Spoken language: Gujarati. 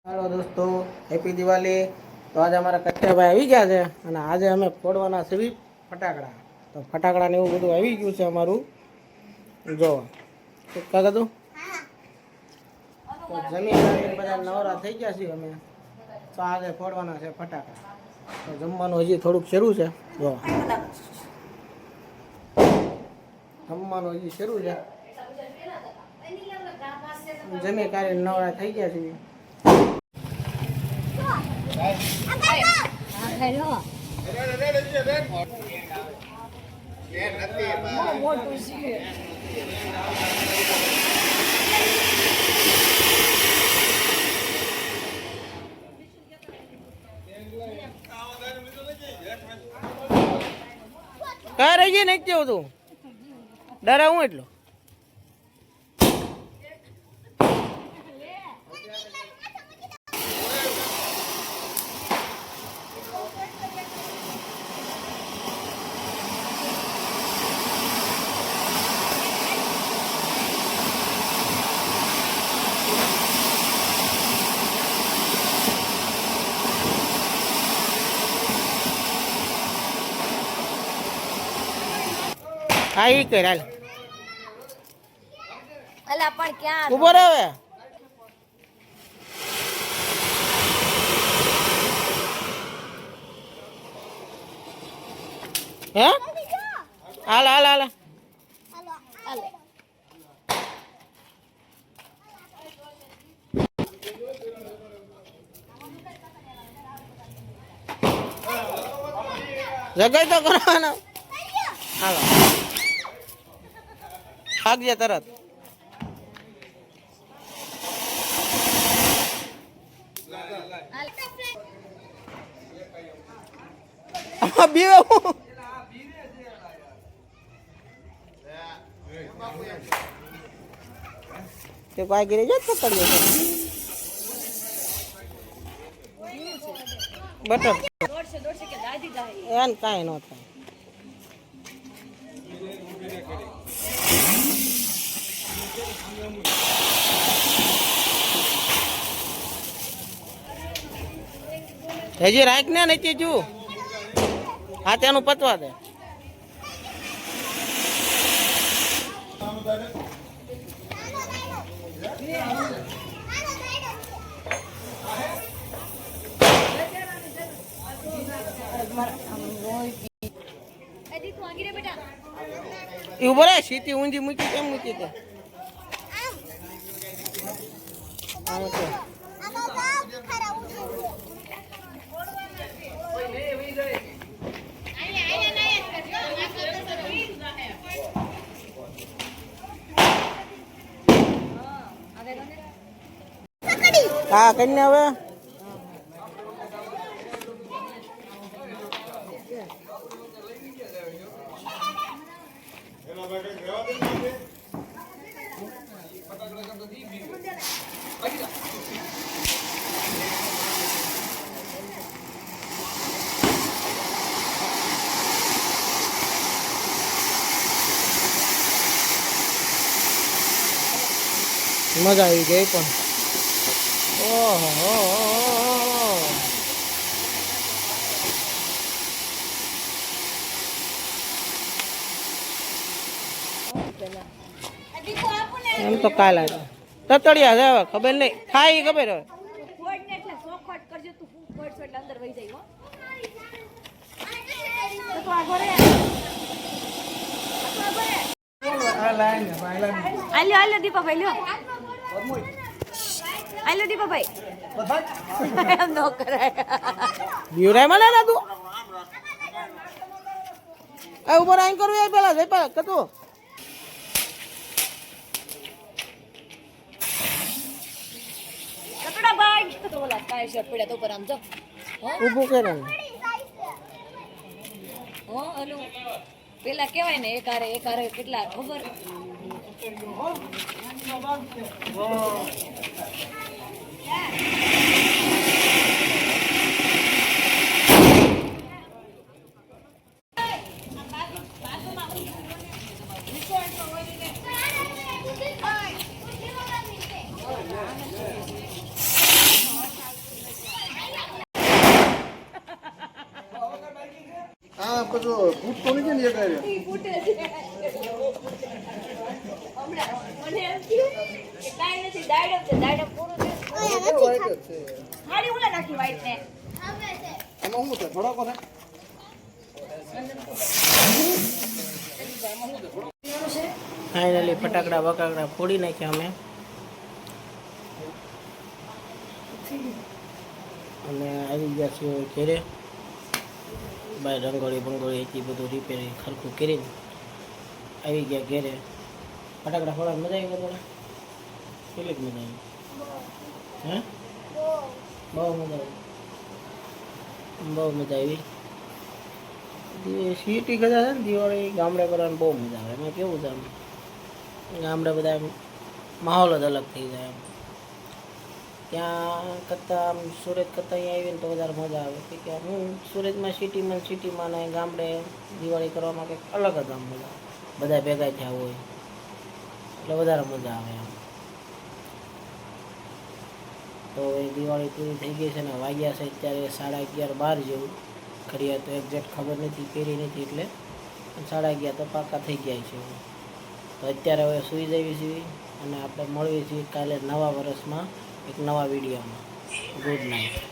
हेलो दोस्तों, हैप्पी दिवाली। तो आज हमारा कट्टा भाई આવી ગયા છે અને આજે અમે ફોડવાના છે ફટાકડા। તો ફટાકડા ને એવું બધું આવી ગયું છે અમારું। જો કાકા તો જમીન બધા નવરા થઈ ગયા છે અમે। તો આજે ફોડવાના છે ફટાકડા। તો જમવાનું હજી થોડુંક શરૂ છે। જો જમવાનું હજી શરૂ છે। જમી કાઢીને નવરા થઈ ગયા છે। हेलो કા રહી નહીં કેવું તું ડરાવું એટલું હા ઈ કર હાલ अला पण क्या ઉભો રહે હવે હે હાલ હાલ હાલ अले જગાઈ તો કરવાનો હાલો ભાગજે તરત બીવે તે કોઈ ગીરે જ પકડ્યો બટર દોડશે કે દાદી દાઈ એન કાંઈ ન થાય હજી રાખ ને નથી જુ હા તેનું પતવા દે અદી તું આગી રે બેટા એ ઉભો રહે સીટી ઊંધી મૂકી કેમ મૂકી તે આમ તો હા કઈને હવે મજા આવી ગઈ પણ ઓહો અદી કો આપને એમ તો કાલ આવે તતડિયા છે હવે ખબર નહીં થાય ઈ ખબર હવે ફોડ ને એટલે સોખટ કરજો તું હું ફોડશો એટલે અંદર વહી જાય હો તો આગો રે આ લાઈન ને ભાઈ આલ્યો દીપા ભાઈ લ્યો આલ્યો દીપા ભાઈ એમ નો કરાય બીવરાય મને ના તું આ ઉપર આઈન કરું યાર પેલા જઈ પા કતું કટડા ભાઈ તો ઓલા કાય શર્ટ પડ્યા તો ઉપર આમ જો ઊભું કરે ને હો ઓલો પેલા કહેવાય ને એક હારે કેટલા ખબર બધું ફૂટતો નથી ને એક હારે. ઈ ફૂટે છે હમણાં મને એમ થયું કે કાંઈ નથી દાડમ છે દાડમ પૂરું છે વાઈટ જ છે. હાડી ઉલા નાખી વાઈટ ને આમાં શું છે થોડાકો છે ફાઇનલી ફટાકડા બકાકડા ફોડી નાખ્યા અમે અને આવી ગયા છીએ ઘેરે બાય રંગોળી બંગોળી હતી બધું રિપેરિંગ ખરખું કરીને આવી ગયા ઘેરે ફટાકડા ફોડવાની મજા આવી બધા કેટલીક મજા આવી હે બહુ મજા આવી બહુ મજા આવી સિટી કરતા છે ને દિવાળી ગામડે કરવાની બહુ મજા આવે એમાં કેવું છે આમ ગામડે બધા એમ માહોલ જ અલગ થઈ જાય એમ ત્યાં કરતાં આમ સુરત કરતાં અહીંયા આવીને તો વધારે મજા આવે કે હું સુરતમાં સિટીમાં ને ગામડે દિવાળી કરવામાં કંઈક અલગ જ આમ મજા બધા ભેગા થયા હોય એટલે વધારે મજા આવે એમ તો એ દિવાળી પૂરી થઈ ગઈ છે ને વાગ્યા છે અત્યારે 11:30 જેવું ઘડિયાળ તો એક્ઝેક્ટ ખબર નથી પહેરી નથી એટલે 11:30 તો પાકા થઈ ગયા છે તો અત્યારે હવે સૂઈ જઈએ છીએ અને આપણે મળીએ છીએ કાલે નવા વર્ષમાં એક નવા વિડીયોમાં ગુડ નાઇટ.